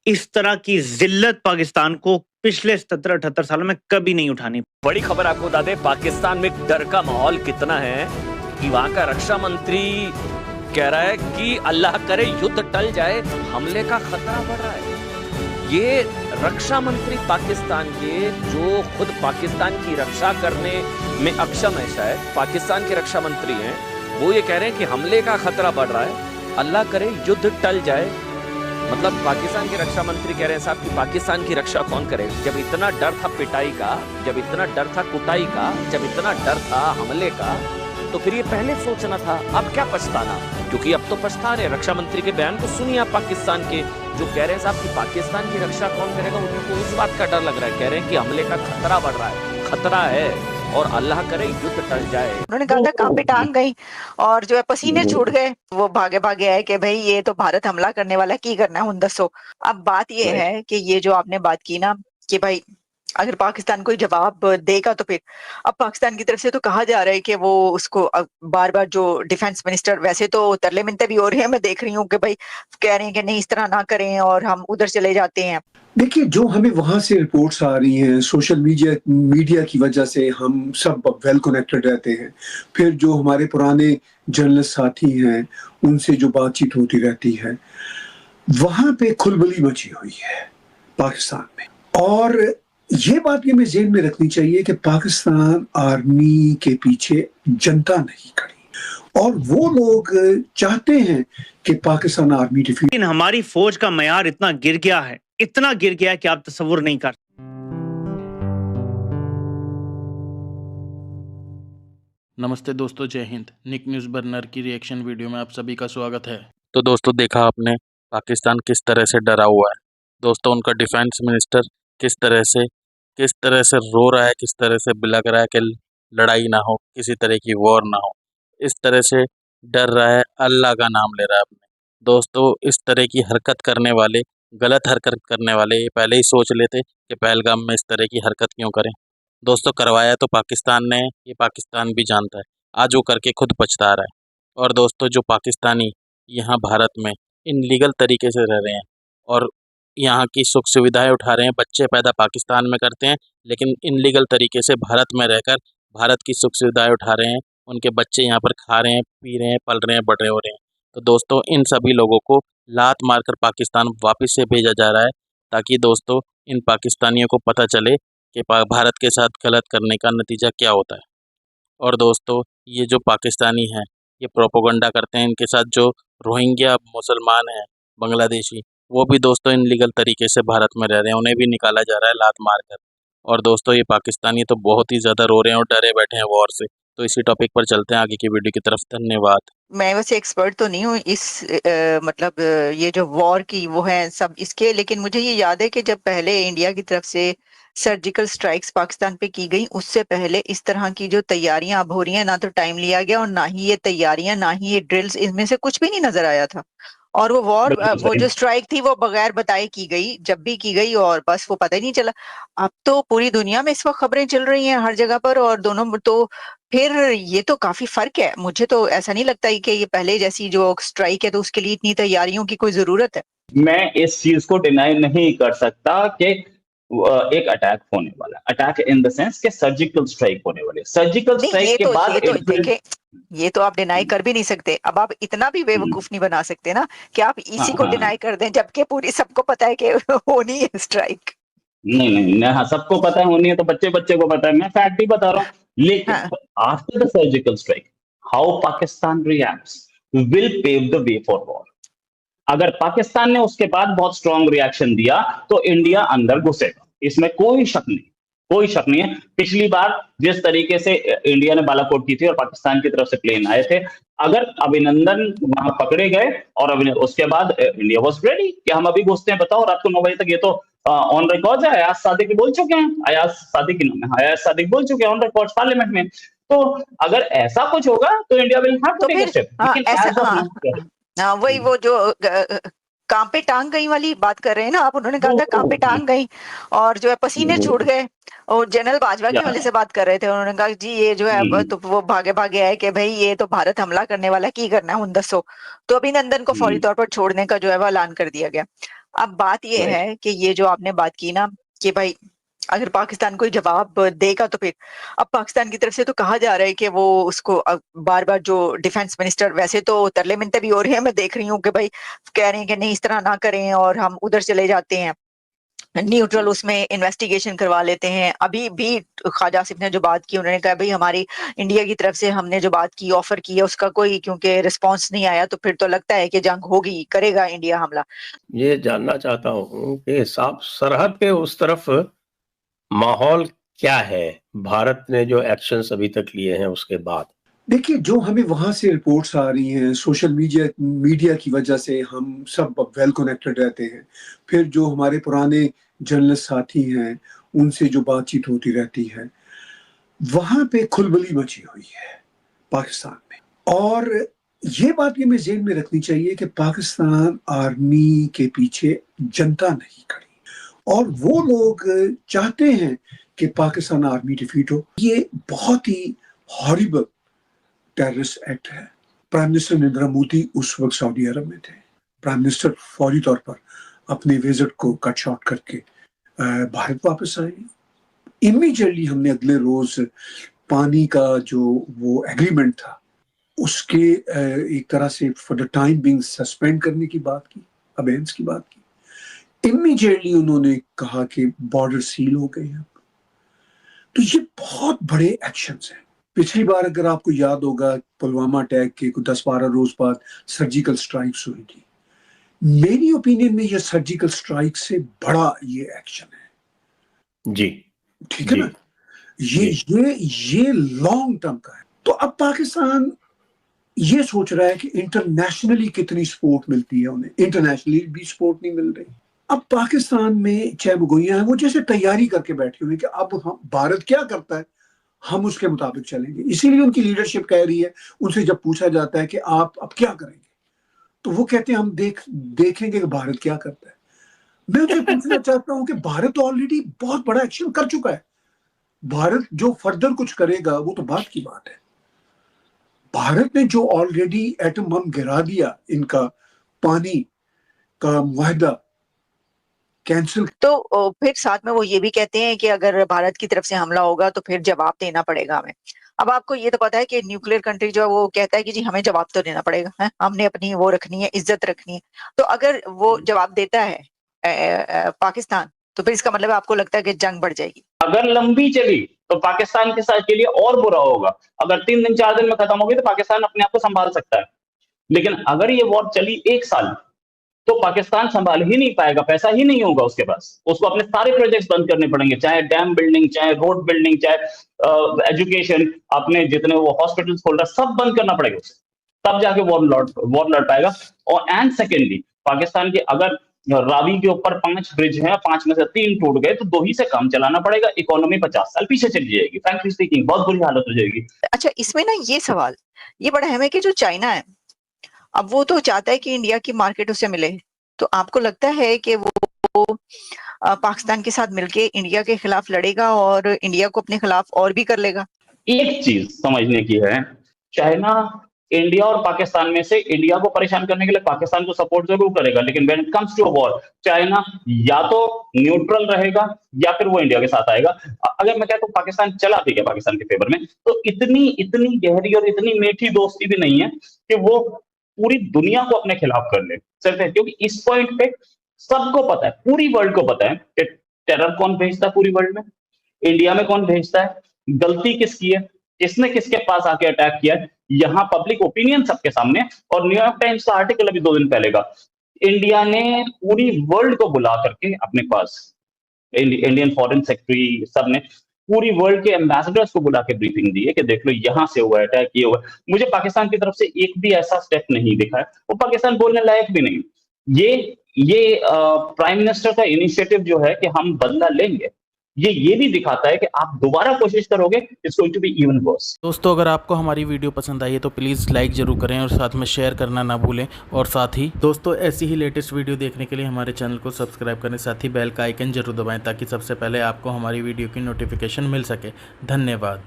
इस तरह की जिल्लत पाकिस्तान को पिछले 17-78 सालों में कभी नहीं उठानी। बड़ी खबर आपको बता दें, पाकिस्तान में डर का माहौल कितना है कि वहां का रक्षा मंत्री कह रहा है कि अल्लाह करे युद्ध टल जाए, हमले का खतरा बढ़ रहा है। ये रक्षा मंत्री पाकिस्तान के, जो खुद पाकिस्तान की रक्षा करने में अक्षम है, शायद पाकिस्तान के रक्षा मंत्री हैं, वो ये कह रहे हैं कि हमले का खतरा बढ़ रहा है, अल्लाह करे युद्ध टल जाए। मतलब पाकिस्तान के रक्षा मंत्री कह रहे हैं साहब कि पाकिस्तान की रक्षा कौन करे? जब इतना डर था पिटाई का, जब इतना डर था कुटाई का, जब इतना डर था हमले का, तो फिर ये पहले सोचना था। अब क्या पछताना? क्योंकि अब तो पछता रहे। रक्षा मंत्री के बयान को सुनिए आप, पाकिस्तान के जो कह रहे हैं साहब कि पाकिस्तान की रक्षा कौन करेगा, उनको इस बात का डर लग रहा है। कह रहे हैं कि हमले का खतरा बढ़ रहा है, खतरा है और अल्लाह करे युद्ध टल जाए। उन्होंने कहा था कांपे टांग गई और जो है पसीने छूट गए, वो भागे भागे आए कि भाई ये तो भारत हमला करने वाला है, की करना है हुन दसो। अब बात ये है कि ये जो आपने बात की ना कि भाई अगर पाकिस्तान कोई जवाब देगा तो फिर, अब पाकिस्तान की तरफ से तो कहा जा रहा है कि वो उसको बार बार जो डिफेंस मिनिस्टर, वैसे तो तरले मिन्नतें भी हो रही है, मैं देख रही हूँ कि भाई कह रहे हैं कि नहीं इस तरह ना करें और हम उधर चले जाते हैं। देखिए, जो हमें वहां से रिपोर्ट्स आ रही हैं, सोशल मीडिया की वजह से हम सब वेल कनेक्टेड रहते हैं। फिर जो हमारे पुराने जर्नलिस्ट साथी हैं, उनसे जो बातचीत होती रहती है, वहां पे खुलबली मची हुई है पाकिस्तान में। और ये बात भी हमें ज़हन में रखनी चाहिए कि पाकिस्तान आर्मी के पीछे जनता नहीं खड़ी, और वो लोग चाहते हैं कि पाकिस्तान आर्मी डिफीट। लेकिन हमारी फौज का मयार इतना गिर गया है, इतना गिर गया है कि आप तसव्वुर नहीं कर। नमस्ते दोस्तों, जय हिंद। निक न्यूज़ बर्नर की रिएक्शन वीडियो में आप सभी का स्वागत है। तो दोस्तों, देखा आपने पाकिस्तान किस तरह से डरा हुआ है। दोस्तों, उनका डिफेंस मिनिस्टर किस तरह से रो रहा है, किस तरह से बिलख रहा है कि लड़ाई ना हो, किसी तरह की वॉर ना हो। इस तरह से डर रहा है, अल्लाह का नाम ले रहा है अपने। दोस्तों, इस तरह की हरकत करने वाले, गलत हरकत करने वाले, ये पहले ही सोच लेते कि पहलगाम में इस तरह की हरकत क्यों करें। दोस्तों, करवाया तो पाकिस्तान ने, ये पाकिस्तान भी जानता है। आज वो करके खुद पछता रहा है। और दोस्तों, जो पाकिस्तानी यहाँ भारत में इनलीगल तरीके से रह रहे हैं और यहाँ की सुख सुविधाएं उठा रहे हैं, बच्चे पैदा पाकिस्तान में करते हैं लेकिन इनलीगल तरीके से भारत में रहकर भारत की सुख सुविधाएं उठा रहे हैं, उनके बच्चे यहाँ पर खा रहे हैं, पी रहे हैं, पल रहे हैं, बढ़ रहे हो रहे हैं। तो दोस्तों, इन सभी लोगों को लात मारकर पाकिस्तान वापस से भेजा जा रहा है, ताकि दोस्तों इन पाकिस्तानियों को पता चले कि भारत के साथ गलत करने का नतीजा क्या होता है। और दोस्तों, ये जो पाकिस्तानी हैं, ये प्रोपोगंडा करते हैं। इनके साथ जो रोहिंग्या मुसलमान हैं, बांग्लादेशी, वो भी दोस्तों इनलीगल तरीके से भारत में रह रहे हैं, उन्हें भी निकाला जा रहा है लात मारकर। और दोस्तों, ये पाकिस्तानी तो बहुत ही ज़्यादा रो रहे हैं और डरे बैठे हैं वॉर से। तो इसी टॉपिक पर चलते हैं आगे की वीडियो की तरफ। धन्यवाद। मैं वैसे एक्सपर्ट तो नहीं हूँ इस मतलब ये जो वॉर की वो है सब इसके, लेकिन मुझे ये याद है कि जब पहले इंडिया की तरफ से सर्जिकल स्ट्राइक्स पाकिस्तान पे की गई, उससे पहले इस तरह की जो तैयारियां अब हो रही हैं, ना तो टाइम लिया गया और ना ही ये तैयारियां, ना ही ये ड्रिल्स, इनमें से कुछ भी नहीं नजर आया था। और वो वॉर, वो जो स्ट्राइक थी वो बगैर बताए की गई, जब भी की गई, और बस वो पता ही नहीं चला। अब तो पूरी दुनिया में इस वक्त खबरें चल रही हैं हर जगह पर, और दोनों तो फिर ये तो काफी फर्क है। मुझे तो ऐसा नहीं लगता कि ये पहले जैसी जो स्ट्राइक है तो उसके लिए इतनी तैयारियों की कोई जरूरत है। मैं इस चीज को डिनाई नहीं कर सकता कि एक अटैक होने वाला, अटैक इन द सेंस कि सर्जिकल स्ट्राइक होने वाली। सर्जिकल स्ट्राइक के बाद देखें, ये तो आप डिनाई कर भी नहीं सकते। अब आप इतना भी बेवकूफ नहीं बना सकते ना कि आप इसी को डिनाई कर दें, जबकि पूरी सबको पता है कि होनी है स्ट्राइक। नहीं, हाँ, सबको पता है होनी है, तो बच्चे को पता है, मैं फैक्ट ही बता रहा हूँ। लेकिन after the surgical strike, how Pakistan reacts will pave the way for war. अगर पाकिस्तान ने उसके बाद बहुत स्ट्रॉन्ग रिएक्शन दिया तो इंडिया अंदर घुसेगा, इसमें कोई शक नहीं है। पिछली बार जिस तरीके से इंडिया ने बालाकोट की थी और पाकिस्तान की तरफ से प्लेन आए थे, अगर अभिनंदन वहां पकड़े गए और उसके बाद इंडिया वाज रेडी कि हम अभी घुसते हैं, बताओ रात को 9 बजे तक। ये तो ऑन रिकॉर्ड है, अयाज सादिक बोल चुके हैं, अयाज सादिक बोल चुके हैं ऑन रिकॉर्ड पार्लियामेंट में। तो अगर ऐसा कुछ होगा तो India will have to take a step. वही वो जो कांपे टांग गई वाली बात कर रहे हैं ना आप, उन्होंने कहा था कांपे टांग गई और जो है पसीने छूट गए, और जनरल बाजवा के वाले से बात कर रहे थे, उन्होंने कहा जी ये जो है तो वो भागे भागे आए कि भाई ये तो भारत हमला करने वाला है, की करना है हुन दसो। तो अभिनंदन को फौरी तौर पर छोड़ने का जो है वो ऐलान कर दिया गया। अब बात ये Right. है कि ये जो आपने बात की ना कि भाई अगर पाकिस्तान कोई जवाब देगा तो फिर अब पाकिस्तान की तरफ से तो कहा जा रहा है कि वो उसको बार बार जो डिफेंस मिनिस्टर वैसे तो तरले मिन्नतें भी हो रही है, मैं देख रही हूँ कि भाई कह रहे हैं कि नहीं इस तरह ना करें और हम उधर चले जाते हैं न्यूट्रल, उसमें इन्वेस्टिगेशन करवा लेते हैं। अभी भी ख्वाजा आसिफ ने जो बात की उन्होंने कहा भाई हमारी इंडिया की तरफ से हमने जो बात की ऑफर की है उसका कोई क्योंकि रिस्पांस नहीं आया तो फिर तो लगता है कि जंग होगी, करेगा इंडिया हमला। ये जानना चाहता हूँ कि साफ सरहद पे उस तरफ माहौल क्या है भारत ने जो एक्शंस अभी तक लिए हैं उसके बाद? देखिए, जो हमें वहां से रिपोर्ट्स आ रही हैं, सोशल मीडिया की वजह से हम सब वेल कनेक्टेड रहते हैं। फिर जो हमारे पुराने जर्नलिस्ट साथी हैं उनसे जो बातचीत होती रहती है, वहां पे खुलबली मची हुई है पाकिस्तान में। और ये बात भी हमें ज़हन में रखनी चाहिए कि पाकिस्तान आर्मी के पीछे जनता नहीं खड़ी और वो लोग चाहते हैं कि पाकिस्तान आर्मी डिफीट हो। ये बहुत ही हॉरिबल टेररिस्ट एक्ट है। प्राइम मिनिस्टर नरेंद्र मोदी उस वक्त सऊदी अरब में थे। प्राइम मिनिस्टर फौरी तौर पर अपने विजिट को कट शॉर्ट करके भारत वापस आए। इमीडिएटली हमने अगले रोज पानी का जो वो एग्रीमेंट था उसके एक तरह से for the time being suspend करने की बात की, अबेंस की बात की। इमीडिएटली उन्होंने कहा कि बॉर्डर सील हो गए हैं। तो ये बहुत बड़े एक्शंस हैं। पिछली बार अगर आपको याद होगा पुलवामा अटैक के 10-12 रोज बाद सर्जिकल स्ट्राइक्स हुई थी। मेरी ओपिनियन में ये सर्जिकल स्ट्राइक से बड़ा ये एक्शन है। जी, ठीक है ना? ये लॉन्ग टर्म का है। तो अब पाकिस्तान ये सोच रहा है कि इंटरनेशनली कितनी सपोर्ट मिलती है उन्हें, इंटरनेशनली भी सपोर्ट नहीं मिल रही। अब पाकिस्तान में चहमगोइयां हैं, वो जैसे तैयारी करके बैठे हुए कि अब हम भारत क्या करता है हम उसके मुताबिक चलेंगे। इसीलिए उनकी लीडरशिप कह रही है, उनसे जब पूछा जाता है कि आप अब क्या करेंगे तो वो कहते हैं हम देखेंगे कि भारत क्या करता है। मैं उनसे पूछना चाहता हूं कि भारत ऑलरेडी बहुत बड़ा एक्शन कर चुका है। भारत जो फर्दर कुछ करेगा वो तो बात की बात है। भारत ने जो ऑलरेडी एटम बम गिरा दिया, इनका पानी का मुआहदा कैंसिल। तो फिर साथ में वो ये भी कहते हैं कि अगर भारत की तरफ से हमला होगा तो फिर जवाब देना पड़ेगा हमें। अब आपको ये तो पता है कि न्यूक्लियर कंट्री जो है वो कहता है कि जी हमें जवाब तो देना पड़ेगा, है हमने अपनी वो रखनी है, इज्जत रखनी है। तो अगर वो जवाब देता है पाकिस्तान तो फिर इसका मतलब आपको लगता है कि जंग बढ़ जाएगी? अगर लंबी चली तो पाकिस्तान के साथ के लिए और बुरा होगा। अगर 3 दिन 4 दिन में खत्म होगी तो पाकिस्तान अपने आप को संभाल सकता है, लेकिन अगर ये वॉर चली 1 साल तो पाकिस्तान संभाल ही नहीं पाएगा, पैसा ही नहीं होगा उसके पास। उसको अपने सारे प्रोजेक्ट्स बंद करने पड़ेंगे, चाहे डैम बिल्डिंग, चाहे रोड बिल्डिंग, चाहे एजुकेशन, अपने जितने वो हॉस्पिटल्स खोल रहा सब बंद करना पड़ेगा उसे, तब जाके वॉर लड़ पाएगा। और एंड सेकेंडली पाकिस्तान के अगर रावी के ऊपर 5 ब्रिज हैं, 5 में से 3 टूट गए तो 2 ही से काम चलाना पड़ेगा। इकोनॉमी 50 साल पीछे चली जाएगी, फ्रैंकली स्पीकिंग बहुत बुरी हालत हो जाएगी। अच्छा, इसमें ना ये सवाल ये बड़ा अहम है कि जो चाइना है अब वो तो चाहता है कि इंडिया की मार्केट उसे मिले। तो आपको लगता है कि वो पाकिस्तान के साथ मिलके इंडिया के खिलाफ लड़ेगा और इंडिया को अपने खिलाफ और भी कर लेगा? एक चीज समझने की है, चाइना इंडिया और पाकिस्तान में से इंडिया को परेशान करने के लिए पाकिस्तान को सपोर्ट जरूर करेगा, लेकिन when it comes to a war China या तो न्यूट्रल रहेगा या फिर वो इंडिया के साथ आएगा। अगर मैं कहता हूँ पाकिस्तान चला भी गया पाकिस्तान के फेवर में तो इतनी गहरी और इतनी मीठी दोस्ती भी नहीं है कि वो पूरी दुनिया को अपने खिलाफ कर ले सिर्फ, क्योंकि इस पॉइंट पे सबको पता है, पूरी वर्ल्ड को पता है कि टेरर कौन भेजता है पूरी वर्ल्ड में, इंडिया में कौन भेजता है, गलती किसकी है, किसने किसके पास आके अटैक किया है। यहाँ पब्लिक ओपिनियन सबके सामने। और न्यूयॉर्क टाइम्स का आर्टिकल अभी 2 दिन पहले का, इंडिया ने पूरी वर्ल्ड को बुला करके अपने पास, इंडियन फॉरेन सेक्रेटरी सब ने पूरी वर्ल्ड के एम्बेसडर्स को बुला के ब्रीफिंग दी है कि देख लो यहाँ से हुआ अटैक, ये हुआ। मुझे पाकिस्तान की तरफ से एक भी ऐसा स्टेप नहीं दिखा है, वो पाकिस्तान बोलने लायक भी नहीं। ये प्राइम मिनिस्टर का इनिशिएटिव जो है कि हम बदला लेंगे, ये भी दिखाता है कि आप दोबारा कोशिश करोगे, it's going to be even worse. दोस्तों, अगर आपको हमारी वीडियो पसंद आई है तो प्लीज़ लाइक जरूर करें और साथ में शेयर करना ना भूलें। और साथ ही दोस्तों ऐसी ही लेटेस्ट वीडियो देखने के लिए हमारे चैनल को सब्सक्राइब करें, साथ ही बेल का आइकन जरूर दबाएं ताकि सबसे पहले आपको हमारी वीडियो की नोटिफिकेशन मिल सके। धन्यवाद।